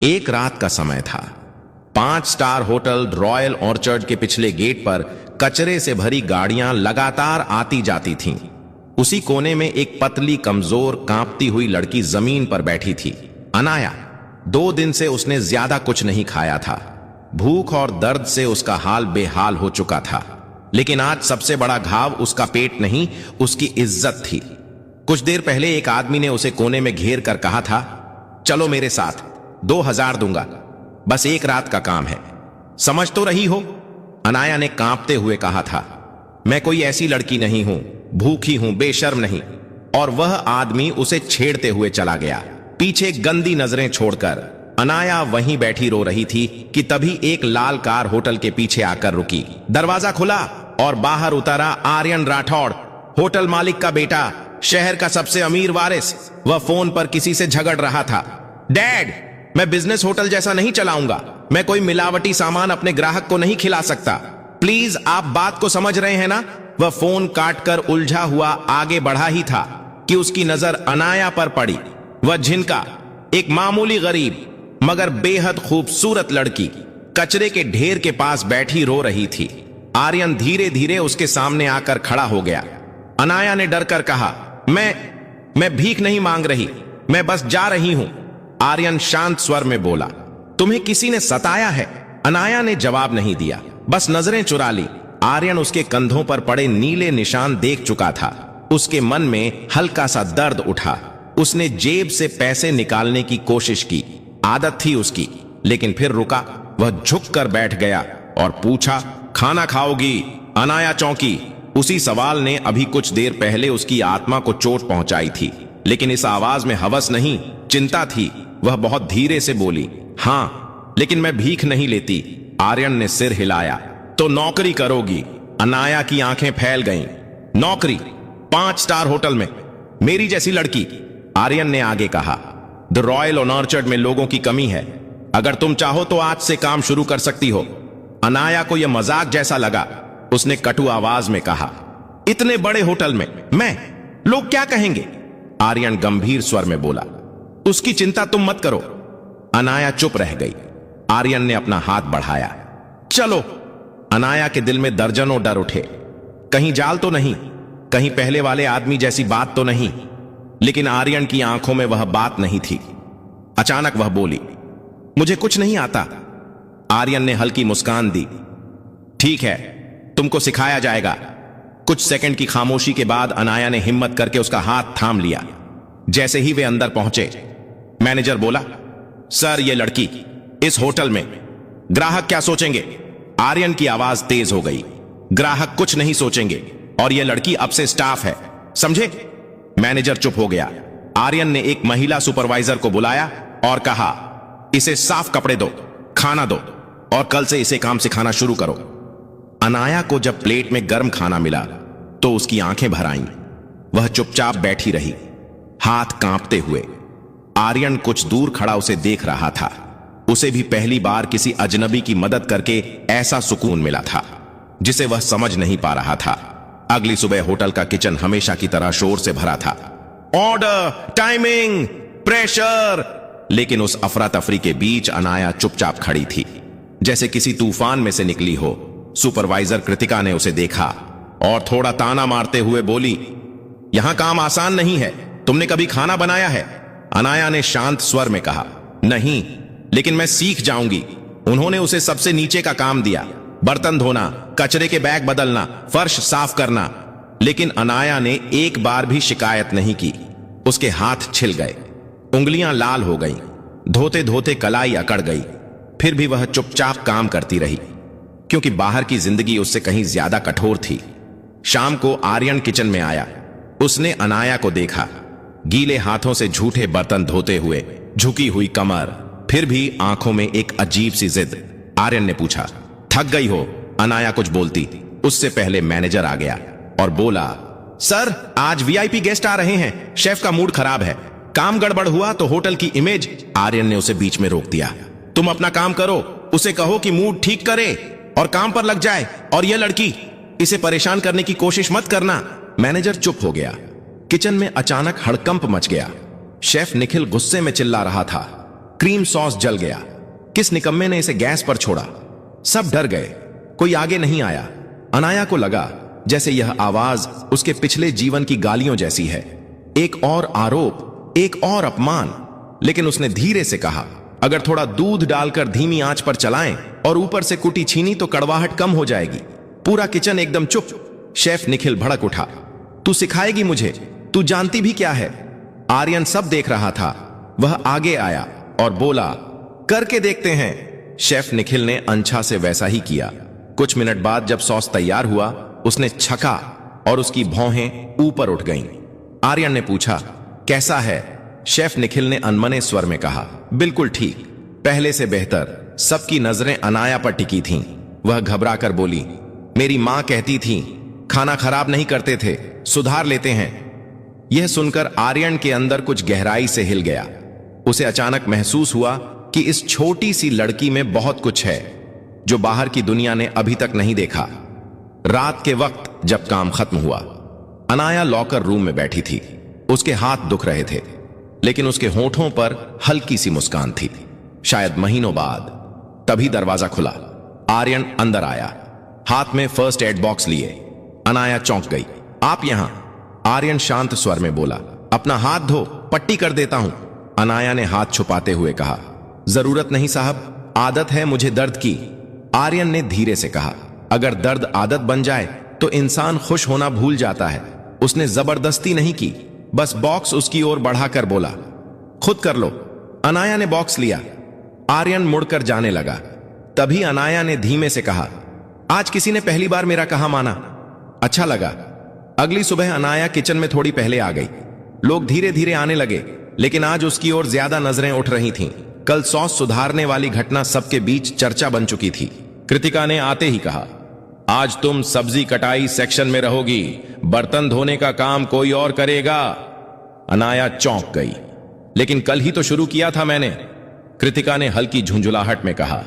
एक रात का समय था। 5 स्टार होटल रॉयल ऑर्चर्ड के पिछले गेट पर कचरे से भरी गाड़ियां लगातार आती जाती थीं। उसी कोने में एक पतली, कमजोर, कांपती हुई लड़की जमीन पर बैठी थी। अनाया। 2 दिन से उसने ज्यादा कुछ नहीं खाया था। भूख और दर्द से उसका हाल बेहाल हो चुका था। लेकिन आज सबसे बड़ा घाव उसका पेट नहीं, उसकी इज्जत थी। कुछ देर पहले एक आदमी ने उसे कोने में घेर कर कहा था, चलो मेरे साथ, 2000 दूंगा, बस एक रात का काम है, समझ तो रही हो? अनाया ने कांपते हुए कहा था, मैं कोई ऐसी लड़की नहीं हूं, भूखी हूं, बेशर्म नहीं। और वह आदमी उसे छेड़ते हुए चला गया, पीछे गंदी नजरें छोड़कर। अनाया वहीं बैठी रो रही थी कि तभी एक लाल कार होटल के पीछे आकर रुकी। दरवाजा खुला और बाहर उतरा आर्यन राठौड़, होटल मालिक का बेटा, शहर का सबसे अमीर वारिस। वह फोन पर किसी से झगड़ रहा था। डैड, मैं बिजनेस होटल जैसा नहीं चलाऊंगा, मैं कोई मिलावटी सामान अपने ग्राहक को नहीं खिला सकता, प्लीज आप बात को समझ रहे हैं ना? वह फोन काटकर उलझा हुआ आगे बढ़ा ही था कि उसकी नजर अनाया पर पड़ी। वह झिनका, एक मामूली गरीब मगर बेहद खूबसूरत लड़की कचरे के ढेर के पास बैठी रो रही थी। आर्यन धीरे धीरे उसके सामने आकर खड़ा हो गया। अनाया ने डरकर कहा, मैं भीख नहीं मांग रही, मैं बस जा रही हूं। आर्यन शांत स्वर में बोला, तुम्हें किसी ने सताया है? अनाया ने जवाब नहीं दिया, बस नजरें चुरा ली। आर्यन उसके कंधों पर पड़े नीले निशान देख चुका था। उसके मन में हल्का सा दर्द उठा। उसने जेब से पैसे निकालने की कोशिश की, आदत थी उसकी, लेकिन फिर रुका। वह झुककर बैठ गया और पूछा, खाना खाओगी? अनाया चौंकी। उसी सवाल ने अभी कुछ देर पहले उसकी आत्मा को चोट पहुंचाई थी, लेकिन इस आवाज में हवस नहीं, चिंता थी। वह बहुत धीरे से बोली, हां, लेकिन मैं भीख नहीं लेती। आर्यन ने सिर हिलाया। तो नौकरी करोगी? अनाया की आंखें फैल गईं। नौकरी? 5 स्टार होटल में, मेरी जैसी लड़की? आर्यन ने आगे कहा, द रॉयल ऑर्चर्ड में लोगों की कमी है, अगर तुम चाहो तो आज से काम शुरू कर सकती हो। अनाया को यह मजाक जैसा लगा। उसने कटु आवाज में कहा, इतने बड़े होटल में मैं, लोग क्या कहेंगे? आर्यन गंभीर स्वर में बोला, उसकी चिंता तुम मत करो। अनाया चुप रह गई। आर्यन ने अपना हाथ बढ़ाया, चलो। अनाया के दिल में दर्जनों डर उठे। कहीं जाल तो नहीं, कहीं पहले वाले आदमी जैसी बात तो नहीं। लेकिन आर्यन की आंखों में वह बात नहीं थी। अचानक वह बोली, मुझे कुछ नहीं आता। आर्यन ने हल्की मुस्कान दी, ठीक है, तुमको सिखाया जाएगा। कुछ सेकंड की खामोशी के बाद अनाया ने हिम्मत करके उसका हाथ थाम लिया। जैसे ही वे अंदर पहुंचे, मैनेजर बोला, सर, ये लड़की इस होटल में, ग्राहक क्या सोचेंगे? आर्यन की आवाज तेज हो गई, ग्राहक कुछ नहीं सोचेंगे, और यह लड़की अब से स्टाफ है, समझे? मैनेजर चुप हो गया। आर्यन ने एक महिला सुपरवाइजर को बुलाया और कहा, इसे साफ कपड़े दो, खाना दो, और कल से इसे काम सिखाना शुरू करो। अनाया को जब प्लेट में गर्म खाना मिला तो उसकी आंखें भर आईं। वह चुपचाप बैठी रही, हाथ कांपते हुए। आर्यन कुछ दूर खड़ा उसे देख रहा था। उसे भी पहली बार किसी अजनबी की मदद करके ऐसा सुकून मिला था जिसे वह समझ नहीं पा रहा था। अगली सुबह होटल का किचन हमेशा की तरह शोर से भरा था। Order, timing, pressure. लेकिन उस अफरा तफरी के बीच अनाया चुपचाप खड़ी थी, जैसे किसी तूफान में से निकली हो। सुपरवाइजर कृतिका ने उसे देखा और थोड़ा ताना मारते हुए बोली, यहां काम आसान नहीं है, तुमने कभी खाना बनाया है? अनाया ने शांत स्वर में कहा, नहीं, लेकिन मैं सीख जाऊंगी। उन्होंने उसे सबसे नीचे का काम दिया, बर्तन धोना, कचरे के बैग बदलना, फर्श साफ करना। लेकिन अनाया ने एक बार भी शिकायत नहीं की। उसके हाथ छिल गए, उंगलियां लाल हो गईं, धोते धोते कलाई अकड़ गई। फिर भी वह चुपचाप काम करती रही, क्योंकि बाहर की जिंदगी उससे कहीं ज्यादा कठोर थी। शाम को आर्यन किचन में आया। उसने अनाया को देखा, गीले हाथों से झूठे बर्तन धोते हुए, झुकी हुई कमर, फिर भी आंखों में एक अजीब सी जिद। आर्यन ने पूछा, थक गई हो? अनाया कुछ बोलती, उससे पहले मैनेजर आ गया और बोला, सर, आज वीआईपी गेस्ट आ रहे हैं, शेफ का मूड खराब है, काम गड़बड़ हुआ तो होटल की इमेज। आर्यन ने उसे बीच में रोक दिया, तुम अपना काम करो, उसे कहो कि मूड ठीक करे और काम पर लग जाए, और यह लड़की, इसे परेशान करने की कोशिश मत करना। मैनेजर चुप हो गया। किचन में अचानक हड़कंप मच गया। शेफ निखिल गुस्से में चिल्ला रहा था, क्रीम सॉस जल गया। किस निकम्मे ने इसे गैस पर छोड़ा? सब डर गए, कोई आगे नहीं आया। अनाया को लगा जैसे यह आवाज उसके पिछले जीवन की गालियों जैसी है। एक और आरोप, एक और अपमान। लेकिन उसने धीरे से कहा, अगर थोड़ा दूध डालकर धीमी आंच पर चलाएं और ऊपर से कुटी छीनी तो कड़वाहट कम हो जाएगी। पूरा किचन एकदम चुप। शेफ निखिल भड़क उठा, तू सिखाएगी मुझे? तू जानती भी क्या है? आर्यन सब देख रहा था। वह आगे आया और बोला, करके देखते हैं। शेफ निखिल ने अंछा से वैसा ही किया। कुछ मिनट बाद जब सॉस तैयार हुआ, उसने छका और उसकी भौहें ऊपर उठ गईं। आर्यन ने पूछा, कैसा है? शेफ निखिल ने अनमने स्वर में कहा, बिल्कुल ठीक, पहले से बेहतर। सबकी नजरें अनाया पर टिकी थीं। वह घबरा कर बोली, मेरी मां कहती थी खाना खराब नहीं करते थे, सुधार लेते हैं। यह सुनकर आर्यन के अंदर कुछ गहराई से हिल गया। उसे अचानक महसूस हुआ कि इस छोटी सी लड़की में बहुत कुछ है जो बाहर की दुनिया ने अभी तक नहीं देखा। रात के वक्त जब काम खत्म हुआ, अनाया लॉकर रूम में बैठी थी। उसके हाथ दुख रहे थे, लेकिन उसके होठों पर हल्की सी मुस्कान थी। शायद महीनों बाद। तभी दरवाजा खुला। आर्यन अंदर आया, हाथ में फर्स्ट एड बॉक्स लिए। अनाया चौंक गई। आप यहां? आर्यन शांत स्वर में बोला, अपना हाथ धो, पट्टी कर देता हूं। अनाया ने हाथ छुपाते हुए कहा, जरूरत नहीं साहब, आदत है मुझे दर्द की। आर्यन ने धीरे से कहा, अगर दर्द आदत बन जाए तो इंसान खुश होना भूल जाता है। उसने जबरदस्ती नहीं की, बस बॉक्स उसकी ओर बढ़ाकर बोला, खुद कर लो। अनाया ने बॉक्स लिया। आर्यन मुड़कर जाने लगा। तभी अनाया ने धीमे से कहा, आज किसी ने पहली बार मेरा कहा माना, अच्छा लगा। अगली सुबह अनाया किचन में थोड़ी पहले आ गई। लोग धीरे धीरे आने लगे, लेकिन आज उसकी ओर ज्यादा नजरें उठ रही थीं। कल सॉस सुधारने वाली घटना सबके बीच चर्चा बन चुकी थी। कृतिका ने आते ही कहा, आज तुम सब्जी कटाई सेक्शन में रहोगी, बर्तन धोने का काम कोई और करेगा। अनाया चौंक गई, लेकिन कल ही तो शुरू किया था मैंने। कृतिका ने हल्की झुंझुलाहट में कहा,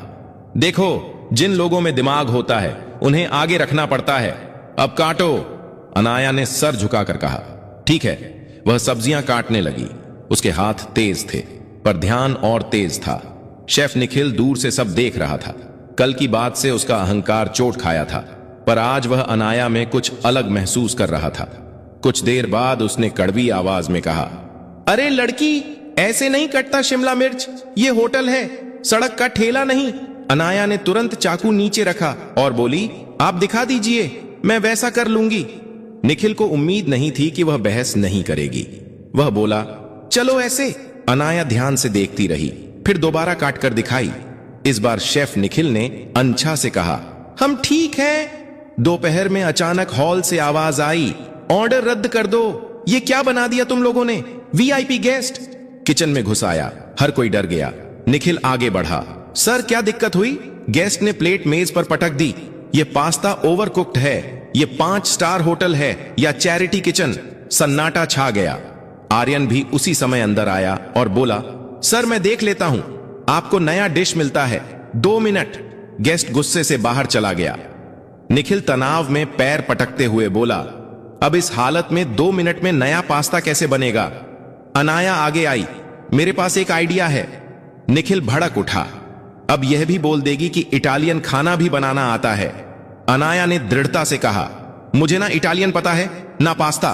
देखो, जिन लोगों में दिमाग होता है उन्हें आगे रखना पड़ता है, अब काटो। अनाया ने सर झुकाकर कहा, ठीक है। वह सब्जियां काटने लगी। उसके हाथ तेज थे, पर ध्यान और तेज था। शेफ निखिल दूर से सब देख रहा था। कल की बात से उसका अहंकार चोट खाया था, पर आज वह अनाया में कुछ अलग महसूस कर रहा था। कुछ देर बाद उसने कड़वी आवाज में कहा, अरे लड़की, ऐसे नहीं कटता शिमला मिर्च, ये होटल है, सड़क का ठेला नहीं। अनाया ने तुरंत चाकू नीचे रखा और बोली, आप दिखा दीजिए, मैं वैसा कर लूंगी। निखिल को उम्मीद नहीं थी कि वह बहस नहीं करेगी। वह बोला, चलो ऐसे। अनाया ध्यान से देखती रही, फिर दोबारा काट कर दिखाई। इस बार शेफ निखिल ने अंछा से कहा, हम ठीक हैं। दोपहर में अचानक हॉल से आवाज आई, ऑर्डर रद्द कर दो, ये क्या बना दिया तुम लोगों ने, वीआईपी गेस्ट। किचन में घुस आया। हर कोई डर गया। निखिल आगे बढ़ा, सर क्या दिक्कत हुई? गेस्ट ने प्लेट मेज पर पटक दी, ये पास्ता ओवरकुक्ड है, ये 5 स्टार होटल है या चैरिटी किचन। सन्नाटा छा गया। आर्यन भी उसी समय अंदर आया और बोला, सर मैं देख लेता हूं, आपको नया डिश मिलता है, 2 मिनट। गेस्ट गुस्से से बाहर चला गया। निखिल तनाव में पैर पटकते हुए बोला, अब इस हालत में 2 मिनट में नया पास्ता कैसे बनेगा? अनाया आगे आई, मेरे पास एक आइडिया है। निखिल भड़क उठा, अब यह भी बोल देगी कि इटालियन खाना भी बनाना आता है। अनाया ने दृढ़ता से कहा, मुझे ना इटालियन पता है ना पास्ता,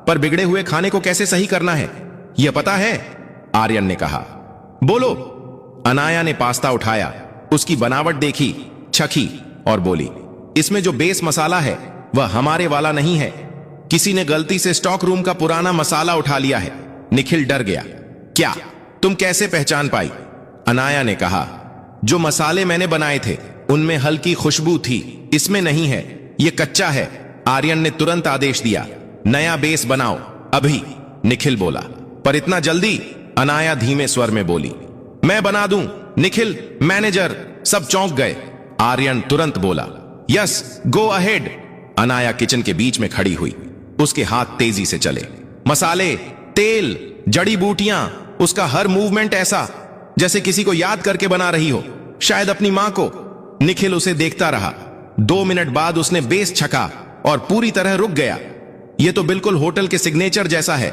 पर बिगड़े हुए खाने को कैसे सही करना है यह पता है। आर्यन ने कहा, बोलो। अनाया ने पास्ता उठाया, उसकी बनावट देखी, छकी और बोली, इसमें जो बेस मसाला है वह हमारे वाला नहीं है, किसी ने गलती से स्टॉक रूम का पुराना मसाला उठा लिया है। निखिल डर गया, क्या? तुम कैसे पहचान पाई? अनाया ने कहा, जो मसाले मैंने बनाए थे उनमें हल्की खुशबू थी, इसमें नहीं है, यह कच्चा है। आर्यन ने तुरंत आदेश दिया, नया बेस बनाओ अभी। निखिल बोला, पर इतना जल्दी? अनाया धीमे स्वर में बोली, मैं बना दूं। निखिल, मैनेजर, सब चौंक गए। आर्यन तुरंत बोला, yes, go ahead. Anaya kitchen के बीच में खड़ी हुई, उसके हाथ तेजी से चले। मसाले, तेल, जड़ी बूटियां, उसका हर मूवमेंट ऐसा जैसे किसी को याद करके बना रही हो, शायद अपनी मां को। निखिल उसे देखता रहा। 2 मिनट बाद उसने बेस छका और पूरी तरह रुक गया। यह तो बिल्कुल होटल के सिग्नेचर जैसा है।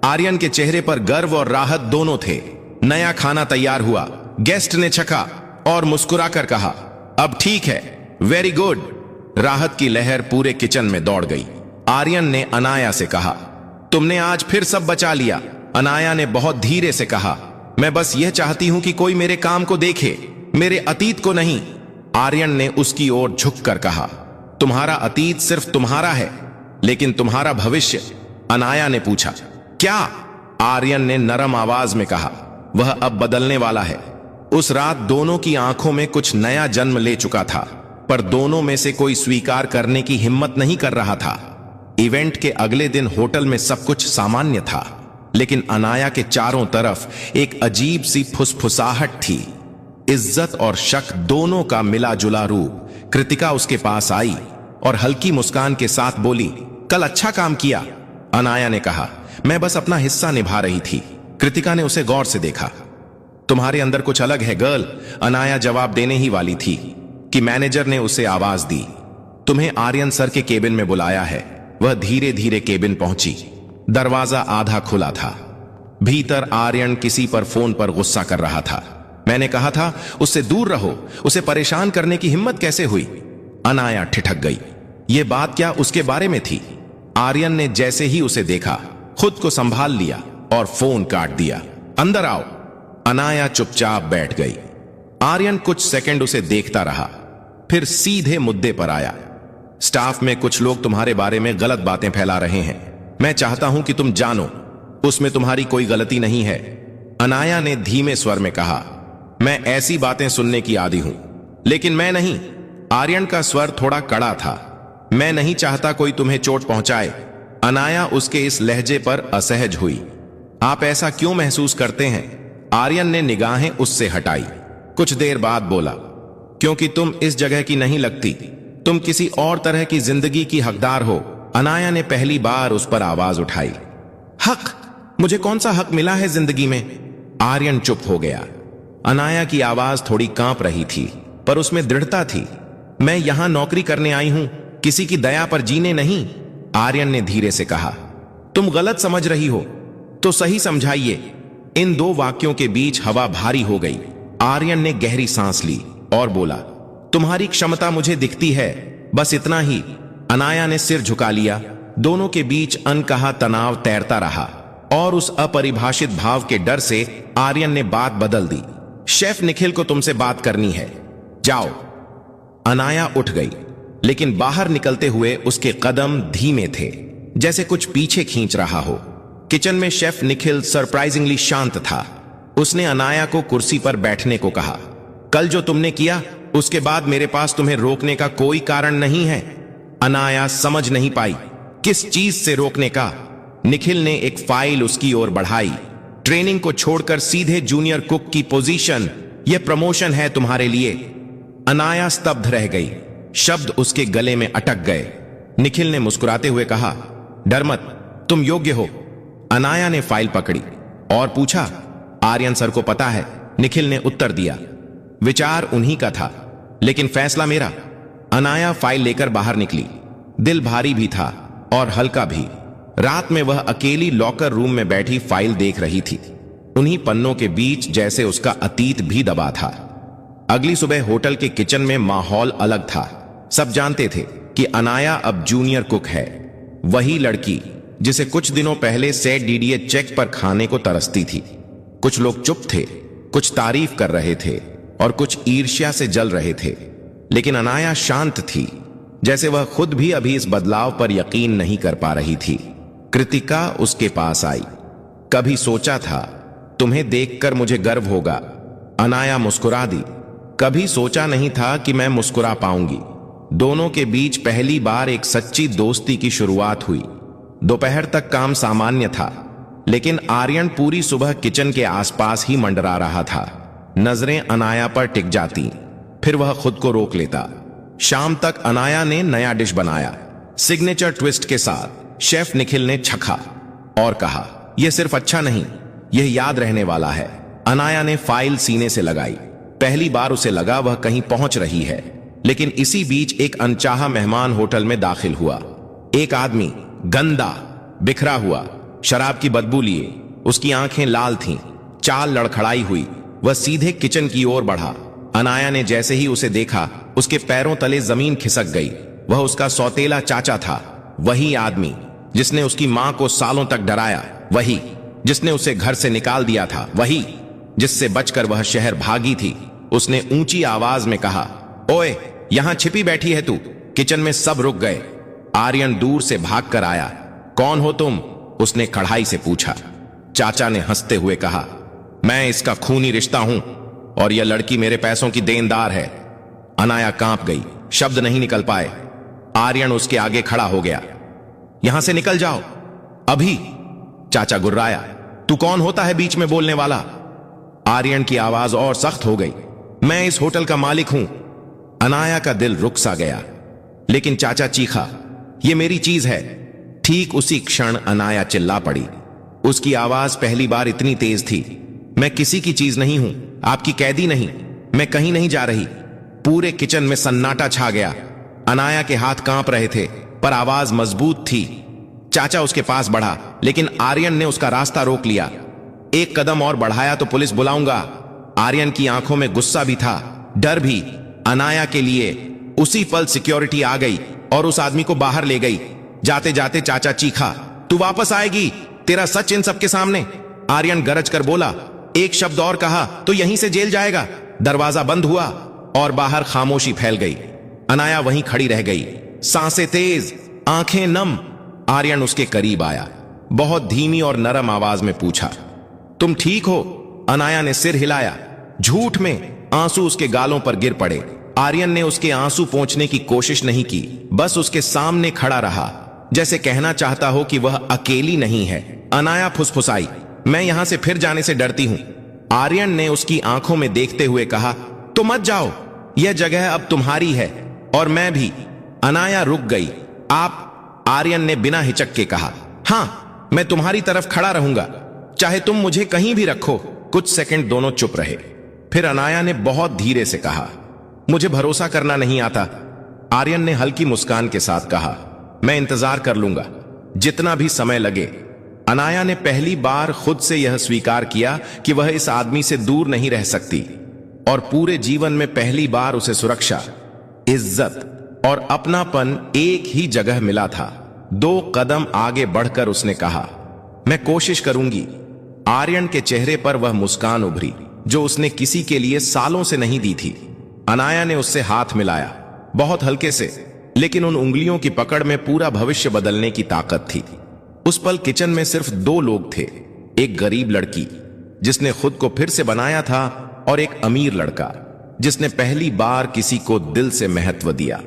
आर्यन के चेहरे पर गर्व और राहत दोनों थे। नया खाना तैयार हुआ। गेस्ट ने चखा और मुस्कुराकर कहा, अब ठीक है, वेरी गुड। राहत की लहर पूरे किचन में दौड़ गई। आर्यन ने अनाया से कहा, तुमने आज फिर सब बचा लिया। अनाया ने बहुत धीरे से कहा, मैं बस यह चाहती हूं कि कोई मेरे काम को देखे, मेरे अतीत को नहीं। आर्यन ने उसकी ओर झुककर कहा, तुम्हारा अतीत सिर्फ तुम्हारा है, लेकिन तुम्हारा भविष्य? अनाया ने पूछा। क्या? आर्यन ने नरम आवाज में कहा, वह अब बदलने वाला है। उस रात दोनों की आंखों में कुछ नया जन्म ले चुका था, पर दोनों में से कोई स्वीकार करने की हिम्मत नहीं कर रहा था। इवेंट के अगले दिन होटल में सब कुछ सामान्य था, लेकिन अनाया के चारों तरफ एक अजीब सी फुसफुसाहट थी। इज्जत और शक दोनों का मिला जुला रूप। कृतिका उसके पास आई और हल्की मुस्कान के साथ बोली, कल अच्छा काम किया। अनाया ने कहा, मैं बस अपना हिस्सा निभा रही थी। कृतिका ने उसे गौर से देखा। तुम्हारे अंदर कुछ अलग है गर्ल। अनाया जवाब देने ही वाली थी कि मैनेजर ने उसे आवाज दी, तुम्हें आर्यन सर के केबिन में बुलाया है। वह धीरे धीरे केबिन पहुंची। दरवाजा आधा खुला था। भीतर आर्यन किसी पर फोन पर गुस्सा कर रहा था। मैंने कहा था उससे दूर रहो, उसे परेशान करने की हिम्मत कैसे हुई? अनाया ठिठक गई। यह बात क्या उसके बारे में थी? आर्यन ने जैसे ही उसे देखा, खुद को संभाल लिया और फोन काट दिया। अंदर आओ। अनाया चुपचाप बैठ गई। आर्यन कुछ सेकंड उसे देखता रहा, फिर सीधे मुद्दे पर आया। स्टाफ में कुछ लोग तुम्हारे बारे में गलत बातें फैला रहे हैं। मैं चाहता हूं कि तुम जानो, उसमें तुम्हारी कोई गलती नहीं है। अनाया ने धीमे स्वर में कहा, मैं ऐसी बातें सुनने की आदी हूं, लेकिन मैं नहीं। आर्यन का स्वर थोड़ा कड़ा था। मैं नहीं चाहता कोई तुम्हें चोट पहुंचाए। अनाया उसके इस लहजे पर असहज हुई। आप ऐसा क्यों महसूस करते हैं? आर्यन ने निगाहें उससे हटाई। कुछ देर बाद बोला, क्योंकि तुम इस जगह की नहीं लगती। तुम किसी और तरह की जिंदगी की हकदार हो। अनाया ने पहली बार उस पर आवाज उठाई। हक? मुझे कौन सा हक मिला है जिंदगी में? आर्यन चुप हो गया। अनाया की आवाज थोड़ी कांप रही थी, पर उसमें दृढ़ता थी। मैं यहां नौकरी करने आई हूं, किसी की दया पर जीने नहीं। आर्यन ने धीरे से कहा, तुम गलत समझ रही हो तो सही समझाइए। इन दो वाक्यों के बीच हवा भारी हो गई। आर्यन ने गहरी सांस ली और बोला, तुम्हारी क्षमता मुझे दिखती है, बस इतना ही। अनाया ने सिर झुका लिया। दोनों के बीच अनकहा तनाव तैरता रहा और उस अपरिभाषित भाव के डर से आर्यन ने बात बदल दी। शेफ निखिल को तुमसे बात करनी है, जाओ। अनाया उठ गई, लेकिन बाहर निकलते हुए उसके कदम धीमे थे, जैसे कुछ पीछे खींच रहा हो। किचन में शेफ निखिल सरप्राइजिंगली शांत था। उसने अनाया को कुर्सी पर बैठने को कहा। कल जो तुमने किया, उसके बाद मेरे पास तुम्हें रोकने का कोई कारण नहीं है। अनाया समझ नहीं पाई, किस चीज से रोकने का? निखिल ने एक फाइल उसकी ओर बढ़ाई। ट्रेनिंग को छोड़कर सीधे जूनियर कुक की पोजीशन, यह प्रमोशन है तुम्हारे लिए। अनाया स्तब्ध रह गई, शब्द उसके गले में अटक गए। निखिल ने मुस्कुराते हुए कहा, डर मत, तुम योग्य हो। अनाया ने फाइल पकड़ी और पूछा, आर्यन सर को पता है? निखिल ने उत्तर दिया। विचार उन्हीं का था, लेकिन फैसला मेरा। अनाया फाइल लेकर बाहर निकली। दिल भारी भी था और हल्का भी। रात में वह अकेली लॉकर रूम में बैठी फाइल देख रही थी। उन्हीं पन्नों के बीच जैसे उसका अतीत भी दबा था। अगली सुबह होटल के किचन में माहौल अलग था। सब जानते थे कि अनाया अब जूनियर कुक है, वही लड़की जिसे कुछ दिनों पहले सेट डीडीए चेक पर खाने को तरसती थी। कुछ लोग चुप थे, कुछ तारीफ कर रहे थे और कुछ ईर्ष्या से जल रहे थे, लेकिन अनाया शांत थी, जैसे वह खुद भी अभी इस बदलाव पर यकीन नहीं कर पा रही थी। कृतिका उसके पास आई। कभी सोचा था तुम्हें देखकर मुझे गर्व होगा? अनाया मुस्कुरा दी। कभी सोचा नहीं था कि मैं मुस्कुरा पाऊंगी। दोनों के बीच पहली बार एक सच्ची दोस्ती की शुरुआत हुई। दोपहर तक काम सामान्य था, लेकिन आर्यन पूरी सुबह किचन के आसपास ही मंडरा रहा था। नजरें अनाया पर टिक जाती, फिर वह खुद को रोक लेता। शाम तक अनाया ने नया डिश बनाया, सिग्नेचर ट्विस्ट के साथ। शेफ निखिल ने चखा और कहा, यह सिर्फ अच्छा नहीं, यह याद रहने वाला है। अनाया ने फाइल सीने से लगाई। पहली बार उसे लगा वह कहीं पहुंच रही है, लेकिन इसी बीच एक अनचाहा मेहमान होटल में दाखिल हुआ। एक आदमी, गंदा, बिखरा हुआ, शराब की बदबू लिए। उसकी आंखें लाल थीं, चाल लड़खड़ाई हुई। वह सीधे किचन की ओर बढ़ा। अनाया ने जैसे ही उसे देखा, उसके पैरों तले जमीन खिसक गई। वह उसका सौतेला चाचा था, वही आदमी जिसने उसकी मां को सालों तक डराया, वही जिसने उसे घर से निकाल दिया था, वही जिससे बचकर वह शहर भागी थी। उसने ऊंची आवाज में कहा, ओए, यहां छिपी बैठी है तू? किचन में सब रुक गए। आर्यन दूर से भागकर आया। कौन हो तुम? उसने कढ़ाई से पूछा। चाचा ने हंसते हुए कहा, मैं इसका खूनी रिश्ता हूं और यह लड़की मेरे पैसों की देनदार है। अनाया कांप गई, शब्द नहीं निकल पाए। आर्यन उसके आगे खड़ा हो गया। यहां से निकल जाओ अभी। चाचा गुर्राया, तू कौन होता है बीच में बोलने वाला? आर्यन की आवाज और सख्त हो गई, मैं इस होटल का मालिक हूं। अनाया का दिल रुक सा गया, लेकिन चाचा चीखा, यह मेरी चीज है। ठीक उसी क्षण अनाया चिल्ला पड़ी। उसकी आवाज पहली बार इतनी तेज थी, मैं किसी की चीज नहीं हूं, आपकी कैदी नहीं, मैं कहीं नहीं जा रही। पूरे किचन में सन्नाटा छा गया। अनाया के हाथ कांप रहे थे, पर आवाज मजबूत थी। चाचा उसके पास बढ़ा, लेकिन आर्यन ने उसका रास्ता रोक लिया। एक कदम और बढ़ाया तो पुलिस बुलाऊंगा। आर्यन की आंखों में गुस्सा भी था, डर भी। अनाया के लिए उसी पल सिक्योरिटी आ गई और उस आदमी को बाहर ले गई। जाते जाते चाचा चीखा, तू वापस आएगी, तेरा सच इन सबके सामने। आर्यन गरज कर बोला, एक शब्द और कहा तो यहीं से जेल जाएगा। दरवाजा बंद हुआ और बाहर खामोशी फैल गई। अनाया वहीं खड़ी रह गई, सांसें तेज, आंखें नम। आर्यन उसके करीब आया, बहुत धीमी और नरम आवाज में पूछा, तुम ठीक हो? अनाया ने सिर हिलाया। झूठ में आंसू उसके गालों पर गिर पड़े। आर्यन ने उसके आंसू पोंछने की कोशिश नहीं की, बस उसके सामने खड़ा रहा, जैसे कहना चाहता हो कि वह अकेली नहीं है। अनाया फुसफुसाई, मैं यहां से फिर जाने से डरती हूं। आर्यन ने उसकी आंखों में देखते हुए कहा, तो मत जाओ, यह जगह अब तुम्हारी है और मैं भी। अनाया रुक गई। आप? आर्यन ने बिना हिचक के कहा, हां, मैं तुम्हारी तरफ खड़ा रहूंगा, चाहे तुम मुझे कहीं भी रखो। कुछ सेकंड दोनों चुप रहे। फिर अनाया ने बहुत धीरे से कहा, मुझे भरोसा करना नहीं आता। आर्यन ने हल्की मुस्कान के साथ कहा, मैं इंतजार कर लूंगा, जितना भी समय लगे। अनाया ने पहली बार खुद से यह स्वीकार किया कि वह इस आदमी से दूर नहीं रह सकती, और पूरे जीवन में पहली बार उसे सुरक्षा, इज्जत और अपनापन एक ही जगह मिला था। 2 कदम आगे बढ़कर उसने कहा, मैं कोशिश करूंगी। आर्यन के चेहरे पर वह मुस्कान उभरी जो उसने किसी के लिए सालों से नहीं दी थी। अनाया ने उससे हाथ मिलाया, बहुत हल्के से, लेकिन उन उंगलियों की पकड़ में पूरा भविष्य बदलने की ताकत थी। उस पल किचन में सिर्फ 2 लोग थे, एक गरीब लड़की जिसने खुद को फिर से बनाया था और एक अमीर लड़का जिसने पहली बार किसी को दिल से महत्व दिया।